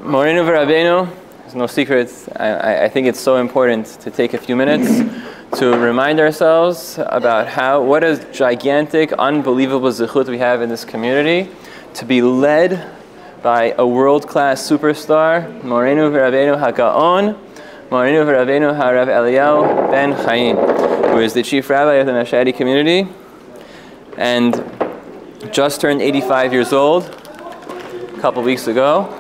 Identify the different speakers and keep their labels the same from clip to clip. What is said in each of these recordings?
Speaker 1: Morenu v'Rabbeinu, there's no secrets. I think it's so important to take a few minutes to remind ourselves about what a gigantic, unbelievable zechut we have in this community to be led by a world-class superstar, Morenu v'Rabbeinu HaGAON, Morenu v'Rabbeinu Rav Eliyahu Ben-Haim, who is the chief rabbi of the Mashadi community and just turned 85 years old a couple weeks ago.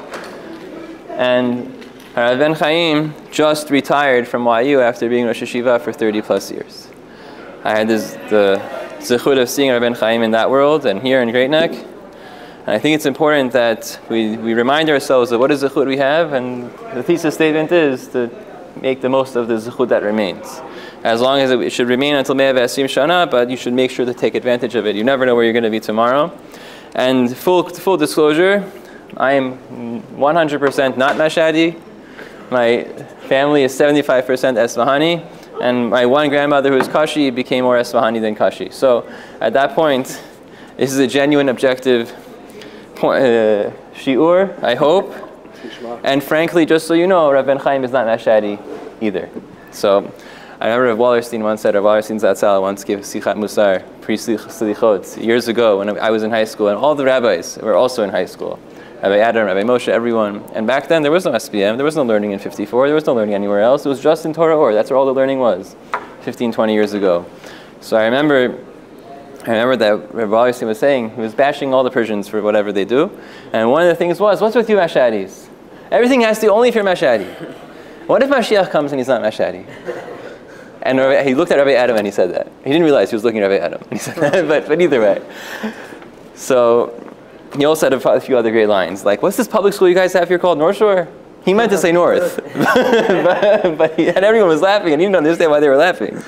Speaker 1: And Rav Ben-Haim just retired from YU after being Rosh Yeshiva for 30 plus years. I had the zechut of seeing Rav Ben-Haim in that world and here in Great Neck. And I think it's important that we remind ourselves of what is zechut we have, and the thesis statement is to make the most of the zechut that remains. As long as it should remain until Mea V'Asrim Shana, but you should make sure to take advantage of it. You never know where you're going to be tomorrow. And full disclosure, I am 100% not Mashadi. My family is 75% Esfahani, and my one grandmother who is Kashi became more Esfahani than Kashi. So at that point, this is a genuine, objective shiur, I hope. And frankly, just so you know, Rav Ben-Haim is not Mashadi either. So I remember Rav Wallerstein once said, Rav Wallerstein Zatzal once gave Sichat Musar, pre-Slichot, years ago when I was in high school, and all the rabbis were also in high school. Rabbi Adam, Rabbi Moshe, everyone. And back then there was no SPM, there was no learning in 54, there was no learning anywhere else. It was just in Torah Or. That's where all the learning was, 15, 20 years ago. So I remember that Rabbi Wallerstein was saying, he was bashing all the Persians for whatever they do. And one of the things was, what's with you Mashadis? Everything has to be only if you're Mashadi. What if Mashiach comes and he's not Mashadi? And he looked at Rabbi Adam and he said that. He didn't realize he was looking at Rabbi Adam. He said that, but either way. So he also had a few other great lines, like, what's this public school you guys have here called North Shore? He meant to say North. but and everyone was laughing and he didn't understand why they were laughing.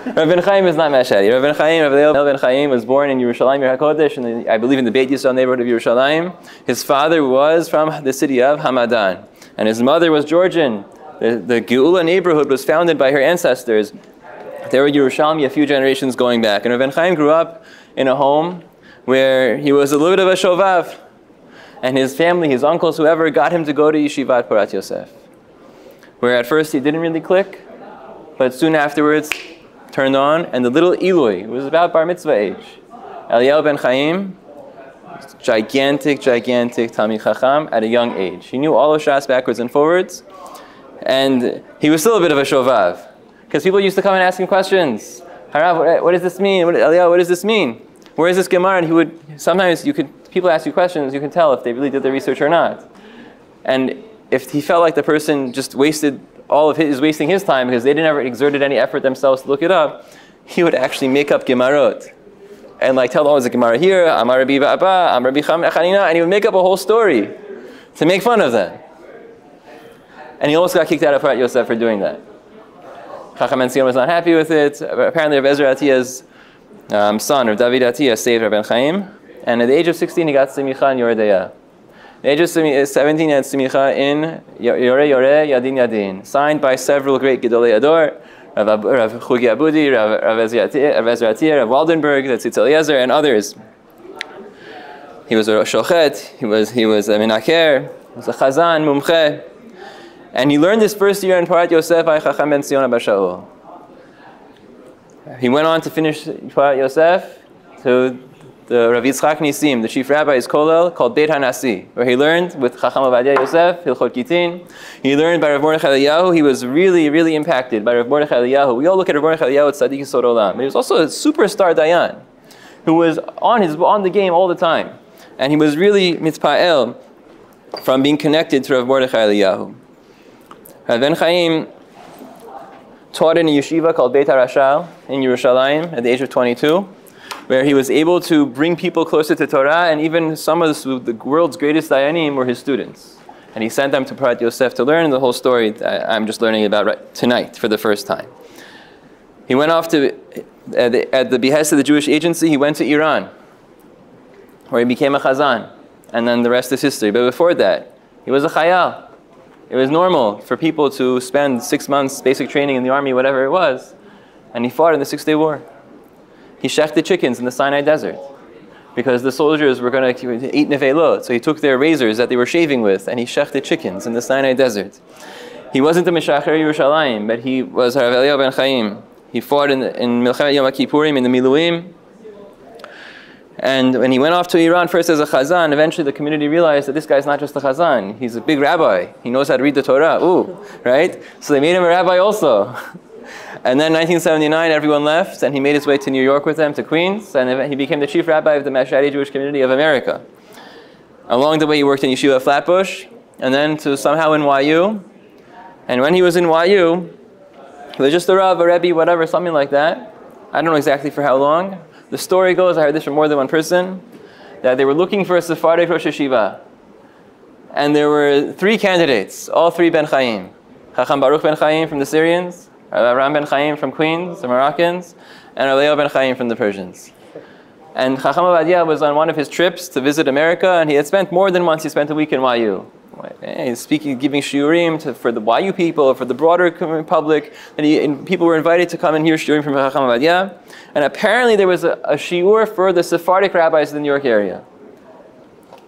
Speaker 1: Rav Ben-Haim is not Mashadi. Rav Ben-Haim, Rav Eliyahu Ben-Haim was born in Yerushalayim, Yer HaKodesh, I believe in the Beit Yisrael neighborhood of Yerushalayim. His father was from the city of Hamadan, and his mother was Georgian. The Geula neighborhood was founded by her ancestors. They were Yerushalmi a few generations going back. And Rav Ben-Haim grew up in a home where he was a little bit of a shovav. And his family, his uncles, whoever, got him to go to Yeshivat Porat Yosef. Where at first he didn't really click, but soon afterwards turned on. And the little Eloi, who was about bar mitzvah age, Eliyahu Ben-Haim, gigantic Talmid Chacham at a young age. He knew all of Shas backwards and forwards. And he was still a bit of a shovav, because people used to come and ask him questions. Harav, what does this mean? Eliyahu, what does this mean? Where is this Gemara? And he would, sometimes people ask you questions, you can tell if they really did their research or not. And if he felt like the person just wasting his time because they didn't ever exerted any effort themselves to look it up, he would actually make up Gemarot. And like tell them, there's a Gemara here, Amar Rabbi Abba, Amar Rabbi Chanina, and he would make up a whole story to make fun of them. And he almost got kicked out of Porat Yosef for doing that. Hacham and Tzion was not happy with it. Apparently, Rav Ezra Attieh's son, Rav David Attieh, saved Rav Ben-Haim. And at the age of 16, he got Simicha in Yoredeya. At the age of 17, he had Simicha in Yore Yadin Yadin, signed by several great Gedolei Ador, Rav Chugi Abudi, Rav Ezra Attieh, Rav Waldenberg, that's Tzitz Eliezer, and others. He was a Shochet, he was a Menaker, he was a Chazan, Mumche. And he learned his first year in Porat Yosef by Hacham ben Tzion Abba Shaul. He went on to finish Porat Yosef to the Rav Yitzchak Nisim, the chief rabbi's kollel, called Beit HaNasi, where he learned with Chacham Ovadia Yosef, Hilchot Gitin. He learned by Rav Mordechai Eliyahu. He was really, really impacted by Rav Mordechai Eliyahu. We all look at Rav Mordechai Eliyahu as Tzaddik Yisod Olam. But he was also a superstar Dayan, who was on the game all the time. And he was really mitzpa'el from being connected to Rav Mordechai Eliyahu. Rav Ben-Haim taught in a yeshiva called Beit HaRashal in Yerushalayim at the age of 22, where he was able to bring people closer to Torah, and even some of the world's greatest Dayanim were his students. And he sent them to Porat Yosef to learn the whole story that I'm just learning about tonight for the first time. He went off to, at the behest of the Jewish Agency, he went to Iran, where he became a Chazan, and then the rest is history. But before that, he was a Chayal. It was normal for people to spend 6 months basic training in the army, whatever it was. And he fought in the 6-Day War. He shechted chickens in the Sinai Desert. because the soldiers were going to eat nevelot. So he took their razors that they were shaving with, and he shechted chickens in the Sinai desert. He wasn't the Mishacher Yerushalayim, but he was Rav Eliyahu Ben-Haim. He fought in Milchemet Yom Kippurim, in the Miluim. And when he went off to Iran first as a Chazan, eventually the community realized that this guy's not just a Chazan. He's a big rabbi. He knows how to read the Torah. Ooh, right? So they made him a rabbi also. And then 1979, everyone left, and he made his way to New York with them, to Queens, and he became the chief rabbi of the Mashadi Jewish community of America. Along the way, he worked in Yeshiva Flatbush, and then to somehow in YU. And when he was in YU, he was just a Rav, a rebbe, whatever, something like that. I don't know exactly for how long. The story goes, I heard this from more than one person, that they were looking for a Sephardic Rosh Yeshiva. And there were 3 candidates, all 3 Ben-Haim. Hacham Baruch Ben-Haim from the Syrians, Rav Ben-Haim from Queens, the Moroccans, and Rav Eliyahu Ben-Haim from the Persians. And Chacham Abba was on one of his trips to visit America, and he had spent more than once, he spent a week in YU. He's speaking, giving shiurim for the YU people, for the broader public, and people were invited to come and hear shiurim from Chacham Abba. And apparently there was a shiur for the Sephardic rabbis in the New York area.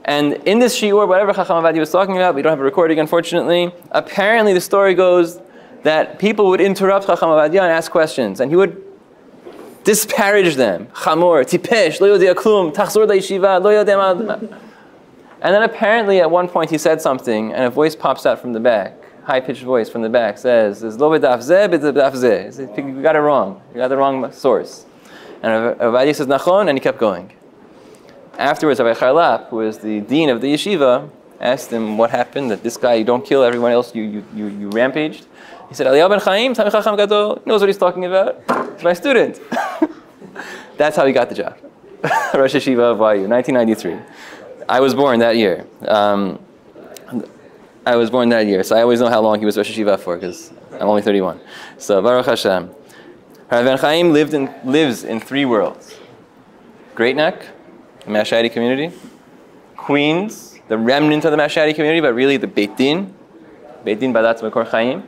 Speaker 1: And in this shiur, whatever Chacham Abba was talking about, we don't have a recording unfortunately, apparently the story goes that people would interrupt Chacham Abba and ask questions, and he would disparage them. Chamor, tipesh, lo yodea klum, tachzor le'yeshiva, lo yodea. And then apparently at one point he said something, and a voice pops out from the back, high-pitched voice from the back, says, "Lo b'daf zeh, b'daf zeh." You got it wrong. You got the wrong source. And Rabbi says, "Nachon," and he kept going. Afterwards, Rabbi Charlap, who is the dean of the yeshiva, asked him what happened, that this guy, you don't kill everyone else, you rampaged. He said, Eliyahu Ben-Haim, Tamei Chacham Gadol, knows what he's talking about. He's my student. That's how he got the job. Rosh Yeshiva of YU, 1993. I was born that year. So I always know how long he was Rosh Yeshiva for, because I'm only 31. So Baruch Hashem. Rav Ben-Haim lives in 3 worlds. Great Neck, the Mashadi community. Queens, the remnant of the Mashadi community, but really the Beit Din Badatz Mekor Chaim,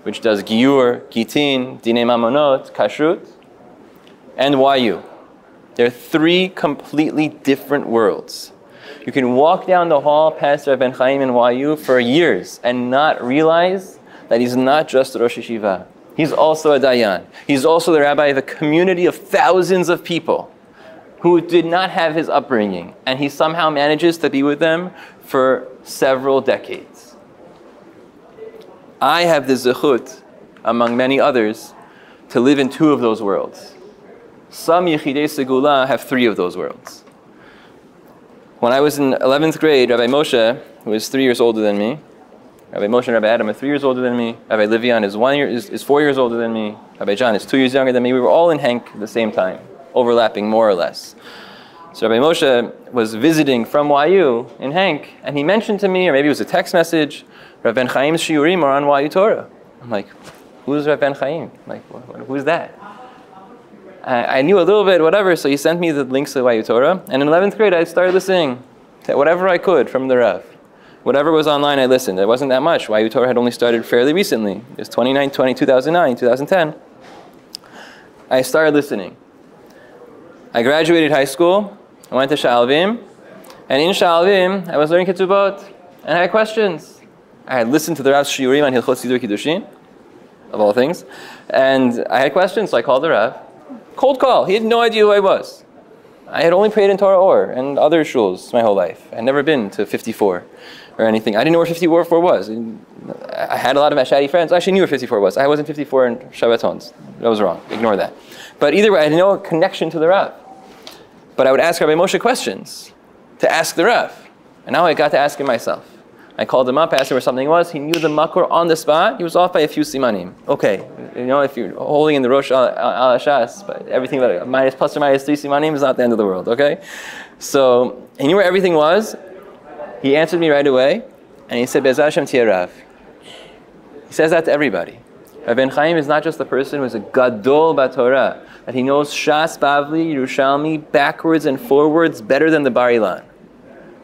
Speaker 1: which does Giur, Gitin, Dinei Mamonot, Kashrut, and YU. There are 3 completely different worlds. You can walk down the hall past Rav Ben-Haim in YU for years and not realize that he's not just a Rosh Yeshiva. He's also a Dayan. He's also the rabbi of a community of thousands of people who did not have his upbringing, and he somehow manages to be with them for several decades. I have the zechut, among many others, to live in 2 of those worlds. Some Yechidei Segula have 3 of those worlds. When I was in 11th grade, Rabbi Moshe, who is 3 years older than me, Rabbi Moshe and Rabbi Adam are 3 years older than me, Rabbi Livian is 4 years older than me, Rabbi John is 2 years younger than me. We were all in Henk at the same time, overlapping more or less. So Rabbi Moshe was visiting from YU in Henk, and he mentioned to me, or maybe it was a text message, Rav Ben-Haim's shiurim are on YU Torah. I'm like, who's Rav Ben-Haim? Like, who's that? I knew a little bit, whatever, so he sent me the links to YU Torah. And in 11th grade, I started listening to whatever I could from the Rav. Whatever was online, I listened. It wasn't that much. YU Torah had only started fairly recently. It was 2009, 2010. I started listening. I graduated high school. I went to Shalvim. And in Shalvim, I was learning Ketubot. And I had questions. I had listened to the Rav's shiurim on Hilchot Sidur Kiddushin, of all things. And I had questions, so I called the Rav. Cold call. He had no idea who I was. I had only prayed in Torah Or and other shuls my whole life. I'd never been to 54 or anything. I didn't know where 54 was. I had a lot of Mashadi friends. I actually knew where 54 was. I wasn't 54 in Shabbatons. That was wrong. Ignore that. But either way, I had no connection to the Rav. But I would ask Rabbi Moshe questions to ask the Rav. And now I got to ask him myself. I called him up, asked him where something was. He knew the Mekor on the spot. He was off by a few simanim. Okay, if you're holding in the Rosh al Shas, but everything about plus or minus 3 simanim is not the end of the world, okay? So he knew where everything was. He answered me right away, and he said, Be'ezras Hashem Tieh Rav. He says that to everybody. Rav Ben-Haim is not just the person who is a gadol b'Torah, that he knows Shas, Bavli, Yerushalmi, backwards and forwards better than the Bar Ilan.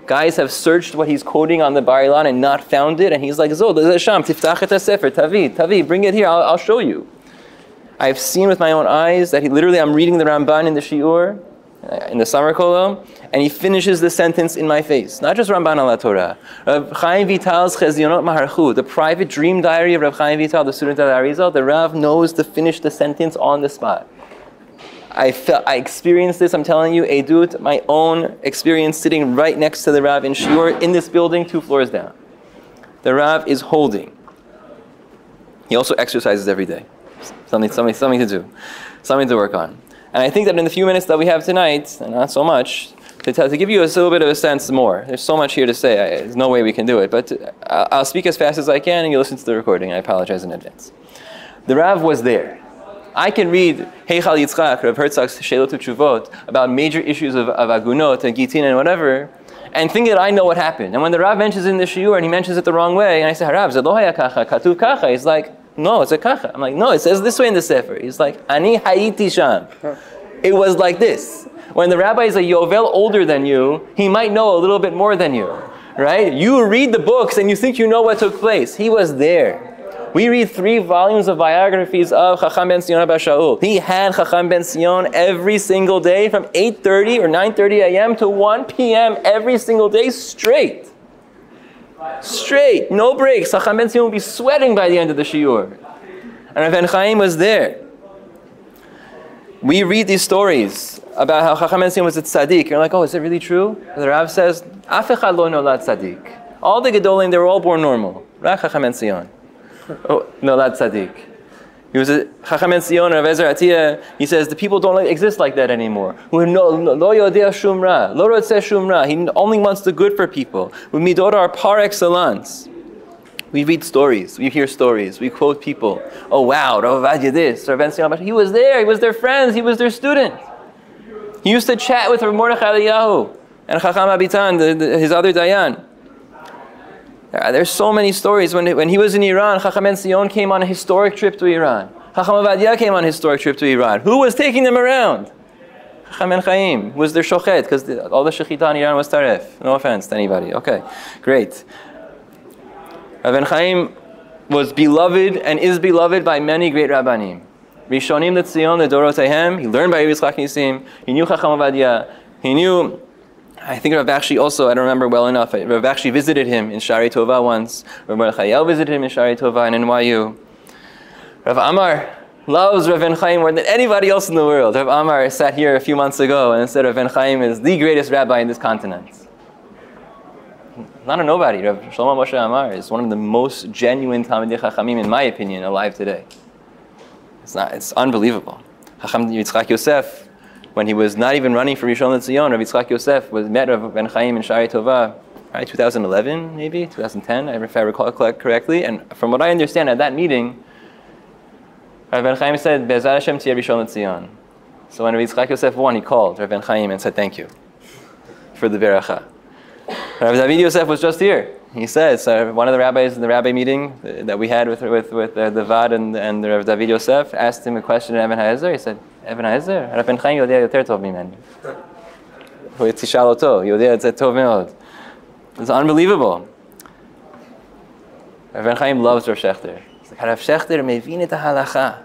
Speaker 1: Guys have searched what he's quoting on the Bar Ilan and not found it, and he's like, Zo, Hacham, tiftach et ha-sefer, Tavi, bring it here, I'll show you. I've seen with my own eyes that I'm reading the Ramban in the Shiur, in the summer kolom, and he finishes the sentence in my face. Not just Ramban al Torah. Rav Chaim Vital's Chezionot Maharchu, the private dream diary of Rav Chaim Vital, the student of the Arizal, the Rav knows to finish the sentence on the spot. I experienced this, I'm telling you, Edut, my own experience sitting right next to the Rav in Shiur in this building 2 floors down. The Rav is holding. He also exercises every day. Something to do. Something to work on. And I think that in the few minutes that we have tonight, and not so much, to give you a little bit of a sense more. There's so much here to say. There's no way we can do it. But I'll speak as fast as I can, and you listen to the recording. I apologize in advance. The Rav was there. I can read Heichal Yitzchak, Rav Herzog's Shelot Utshuvot, about major issues of Agunot and Gitin and whatever, and think that I know what happened. And when the Rav mentions it in the Shiur, and he mentions it the wrong way, and I say, Rav, Zelo haya kacha, katuv kacha, he's like, no, it's a kacha. I'm like, no, it says this way in the Sefer. He's like, Ani hayiti sham. It was like this. When the rabbi is a yovel older than you, he might know a little bit more than you, right? You read the books and you think you know what took place. He was there. We read 3 volumes of biographies of Hacham ben Tzion Abba Shaul. He had Hacham ben Tzion every single day from 8:30 or 9:30 a.m. to 1 p.m. every single day straight. Straight, no breaks. Hacham ben Tzion would be sweating by the end of the shiur. And Rav Ben-Haim was there. We read these stories about how Hacham ben Tzion was a tzaddik. You're like, oh, is it really true? The Rav says, Af echad lo nolad tzaddik. All the gedolim, they were all born normal. Rak Hacham ben Tzion. Oh, nolad tzaddik. He was a Chacham ben Tzion of Ezra Attieh. He says the people don't exist like that anymore. Lo yodea shum ra, lo rotzeh shum ra. He only wants the good for people. We midot are par excellence. We read stories. We hear stories. We quote people. Oh wow, Rav Ovadia this, Rav Ben Tzion. He was there. He was their friends. He was their student. He used to chat with Rav Mordechai Eliyahu and Chacham Abitan, his other Dayan. There's so many stories. When he was in Iran, Chacham ben Tzion came on a historic trip to Iran. Chacham Ovadia came on a historic trip to Iran. Who was taking them around? Chacham Ben-Haim was their Shochet, because all the Shechita in Iran was Taref. No offense to anybody. Okay, great. Rav Ben-Haim was beloved and is beloved by many great Rabbanim. Rishonim the Tzion, the Dorotehem. He learned by Yitzchak Nisim. He knew Chacham Ovadia. He knew... I think Rav Bakshi also, I don't remember well enough. Rav Bakshi visited him in Shari Tova once. Rav Mordechai visited him in Shari Tova in NYU. Rav Amar loves Rav Ben-Haim more than anybody else in the world. Rav Amar sat here a few months ago and said Rav Ben-Haim is the greatest rabbi in this continent. Not a nobody. Rav Shlomo Moshe Amar is one of the most genuine Talmidei Chachamim, in my opinion, alive today. It's unbelievable. Chacham Yitzchak Yosef, when he was not even running for Rishon LeZion, Rav Yitzchak Yosef met Rav Ben-Haim in Shari Tova, right, 2011 maybe, 2010, if I recall correctly. And from what I understand at that meeting, Rav Ben-Haim said, Be'ezrat Hashem tiyeh Rishon LeZion. So when Rav Yitzchak Yosef won, he called Rav Ben-Haim and said thank you for the beracha. Rav David Yosef was just here. He says, one of the rabbis in the rabbi meeting that we had with the Vad and Rav David Yosef asked him a question in Even HaEzer. He said, Even HaEzer, Rav Ben-Haim yodea yoter tov mimeni. Tishal oto, yodea etzeh tov meod. It's unbelievable. Rav Ben-Haim loves Rav Shechter. He's like, Rav Shechter mevin et halacha.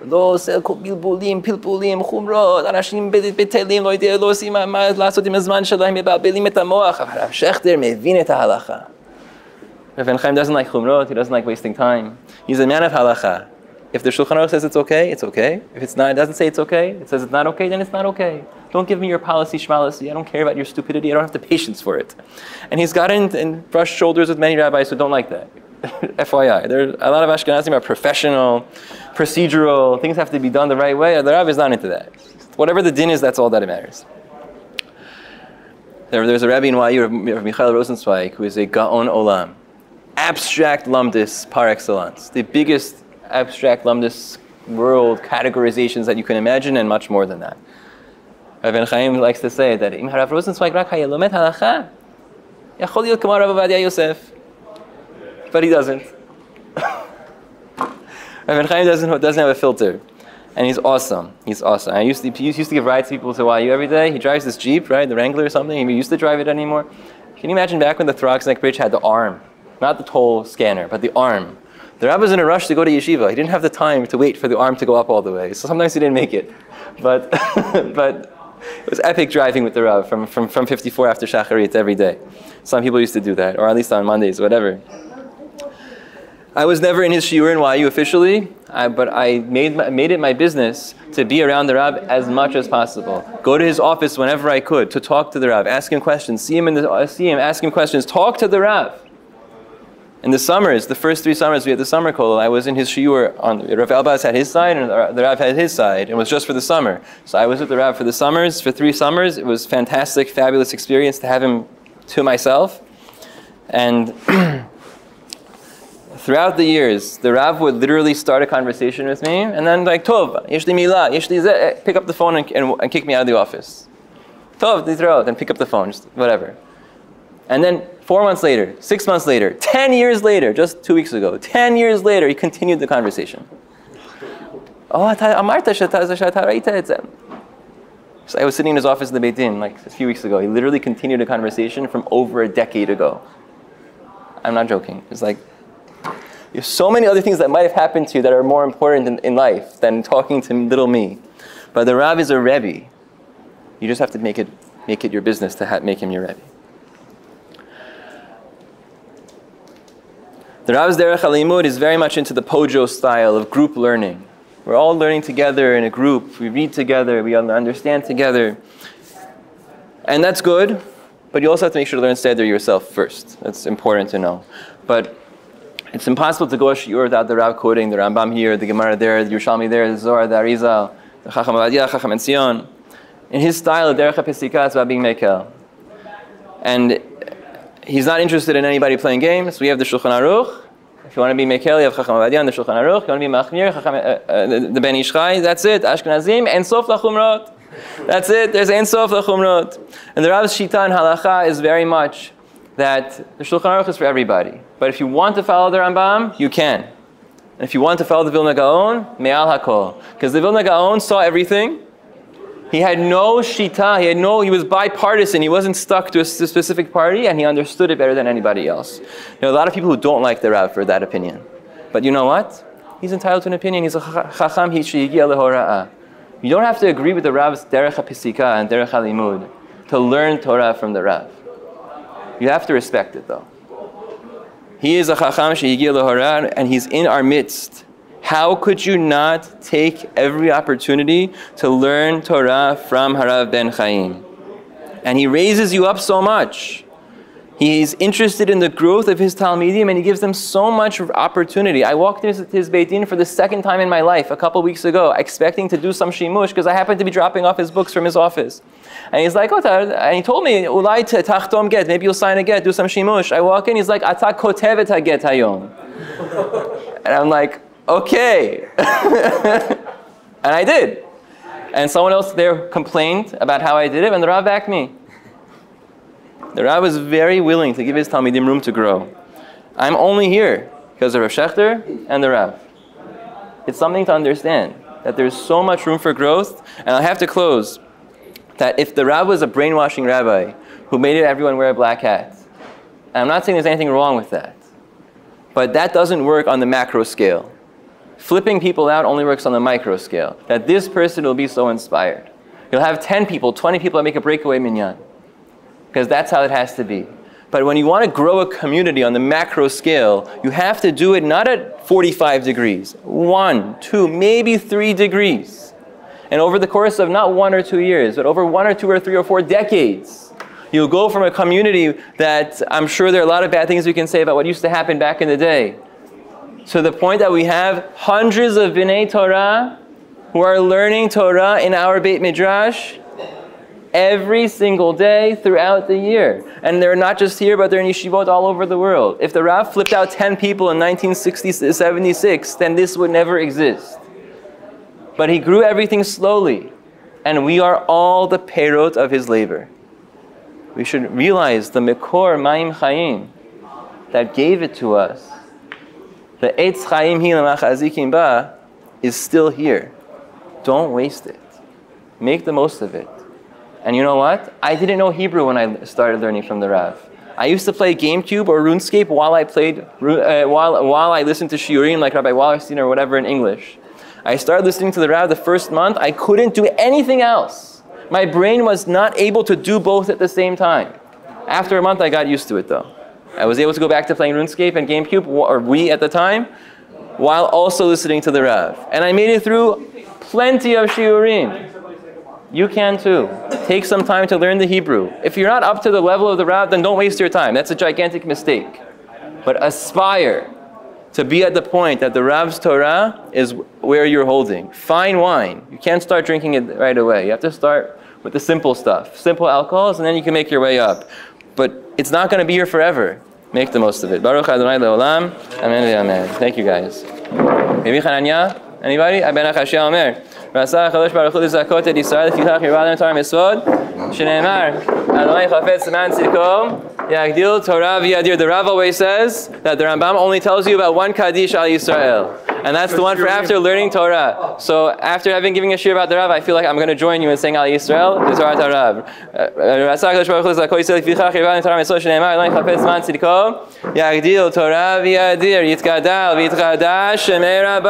Speaker 1: לא עושה בלבולים, פלפולים, חומרות, אנשים בטלים, לא עושים מה לעשות עם הזמן שלהם, מבלבלים את המוח. אבל רב שכטר מבין את ההלכה. Rav Ben-Haim doesn't like chumrot, he doesn't like wasting time. He's a man of halacha. If the Shulchan Aruch says it's okay, it's okay. If it's not, it doesn't say it's okay, it says it's not okay, then it's not okay. Don't give me your policy schmalacy. I don't care about your stupidity. I don't have the patience for it. And he's gotten and brushed shoulders with many rabbis who don't like that. FYI, there a lot of Ashkenazim are professional, procedural, things have to be done the right way. The Rav is not into that. Whatever the din is, that's all that matters. There's a rabbi in YU, Rav Michael Rosenzweig, who is a GAON Olam. Abstract lumdis par excellence. The biggest abstract lumdis world categorizations that you can imagine, and much more than that. Rav Ben-Haim likes to say that Im Rav Rosenzweig rak hayalomet halacha, yachol להיות כמו Rav Ovadia Yosef. But he doesn't. Rav Ben-Haim doesn't have a filter. And he's awesome. He's awesome. He used to give rides to people to YU every day. He drives this Jeep, right? The Wrangler or something. He used to drive it anymore. Can you imagine back when the Throgs Neck Bridge had the arm? Not the toll scanner, but the arm. The rabbi was in a rush to go to yeshiva. He didn't have the time to wait for the arm to go up all the way. So sometimes he didn't make it. But It was epic driving with the Rav from 54 after Shacharit every day. Some people used to do that, or at least on Mondays, whatever. I was never in his shiur in YU officially, but I made it my business to be around the Rav as much as possible. Go to his office whenever I could to talk to the Rav, ask him questions, see him, ask him questions, talk to the Rav. In the summers, the first 3 summers we had the summer kollel, I was in his shiur. Rav Elbaz had his side and the Rav had his side. It was just for the summer. So I was with the Rav for the summers, for 3 summers. It was fantastic, fabulous experience to have him to myself. And throughout the years, the Rav would literally start a conversation with me and then like, Tov, yesh li milah, yesh li zeh, pick up the phone and kick me out of the office. Tov, ditro, then pick up the phone, just whatever. And then 4 months later, 6 months later, 10 years later, just 2 weeks ago, 10 years later, he continued the conversation. Oh, so I was sitting in his office in the Beit Din like a few weeks ago. He literally continued a conversation from over a decade ago. I'm not joking. It's like, there's so many other things that might have happened to you that are more important in life than talking to little me. But the Rav is a rebbe. You just have to make it your business to make him your rebbe. The Rav's Derech HaLimud is very much into the Pojo style of group learning. We're all learning together in a group. We read together. We understand together. And that's good, but you also have to make sure to learn Seder yourself first. That's important to know. But it's impossible to go a shiur without the Rav quoting the Rambam here, the Gemara there, the Yerushalayim there, the Zohar, the Arizal, the Chacham Abba, Chacham and Tzion. In his style, the Derech HaPesika is about being Mekel. And he's not interested in anybody playing games. We have the Shulchan Aruch. If you want to be Mekel, you have Chacham Abba and the Shulchan Aruch. If you want to be Machmir, the Ben Ishchai, that's it. Ashkenazim, Ein Sof LaChumrot. That's it. There's Ein Sof LaChumrot. And the Rav's Shita and Halacha is very much that the Shulchan Aruch is for everybody. But if you want to follow the Rambam, you can. And if you want to follow the Vilna Gaon, Me'al HaKol. Because the Vilna Gaon saw everything. He had no shita, he was bipartisan, he wasn't stuck to a specific party, and he understood it better than anybody else. There are a lot of people who don't like the Rav for that opinion. But you know what? He's entitled to an opinion. He's a Chacham Hichigia Lehora'ah. You don't have to agree with the Rav's Derech HaPesika and Derech HaLimud to learn Torah from the Rav. You have to respect it though. He is a Chacham Hichigia Lehora'ah, and he's in our midst. How could you not take every opportunity to learn Torah from Rav Ben-Haim? And he raises you up so much. He's interested in the growth of his Talmidim, and he gives them so much opportunity. I walked into his Beit Din for the 2nd time in my life a couple weeks ago, expecting to do some shimush because I happened to be dropping off his books from his office. And he's like, and he told me, Ulai tachtom get, maybe you'll sign a get, do some shimush. I walk in, he's like, Ata kotevet haget hayom. And I'm like, okay. And I did. And someone else there complained about how I did it, and the Rav backed me. The Rav was very willing to give his Talmidim room to grow. I'm only here because of Rav Shechter and the Rav. It's something to understand, that there's so much room for growth. And I have to close, that if the Rav was a brainwashing rabbi who made everyone wear a black hat, and I'm not saying there's anything wrong with that, but that doesn't work on the macro scale. Flipping people out only works on the micro scale, that this person will be so inspired. You'll have 10 people, 20 people that make a breakaway minyan, because that's how it has to be. But when you want to grow a community on the macro scale, you have to do it not at 45 degrees, 1, 2, maybe 3 degrees. And over the course of not 1 or 2 years, but over 1 or 2 or 3 or 4 decades, you'll go from a community that I'm sure there are a lot of bad things we can say about what used to happen back in the day, to the point that we have hundreds of B'nai Torah who are learning Torah in our Beit Midrash every single day throughout the year. And they're not just here, but they're in yeshivot all over the world. If the Rav flipped out 10 people in 1976, then this would never exist. But he grew everything slowly, and we are all the perot of his labor. We should realize the Mekor Mayim Chayim that gave it to us, the Eitz Chaim Hi L'Machazikim Ba, is still here. Don't waste it. Make the most of it. And you know what? I didn't know Hebrew when I started learning from the Rav. I used to play GameCube or RuneScape while I played, while I listened to shiurim like Rabbi Wallerstein or whatever in English. I started listening to the Rav the first month. I couldn't do anything else. My brain was not able to do both at the same time. After a month, I got used to it though. I was able to go back to playing RuneScape and GameCube, or Wii at the time, while also listening to the Rav. And I made it through plenty of shiurim. You can too. Take some time to learn the Hebrew. If you're not up to the level of the Rav, then don't waste your time. That's a gigantic mistake. But aspire to be at the point that the Rav's Torah is where you're holding. Fine wine. You can't start drinking it right away. You have to start with the simple stuff. Simple alcohols, and then you can make your way up. But it's not going to be here forever. Make the most of it. Baruch Adonai Leolam. Amen. Amen. Thank you guys. Maybe Chananya? Anybody? Ben Achashia Omer. Rasa Chadosh Baruch Hu Zakot Et Yisrael Fichach Yirvadim Torah Mitzvot Shneimar Adonai Chafetz Man Tzidko Yagdil Torah V'Yadir. The Rav always says that the Rambam only tells you about one Kaddish al Yisrael, and that's the one for after learning Torah. So after having giving a shir about the Rav, I feel like I'm going to join you in saying al Yisrael the Torah Rav. Rasa Chadosh Baruch Hu Zakot Et Yisrael Fichach Yirvadim Torah Mitzvot Shneimar Adonai Chafetz Man Tzidko Yagdil Torah V'Yadir Yitgadal V'Yitchadash Shemei Rabba.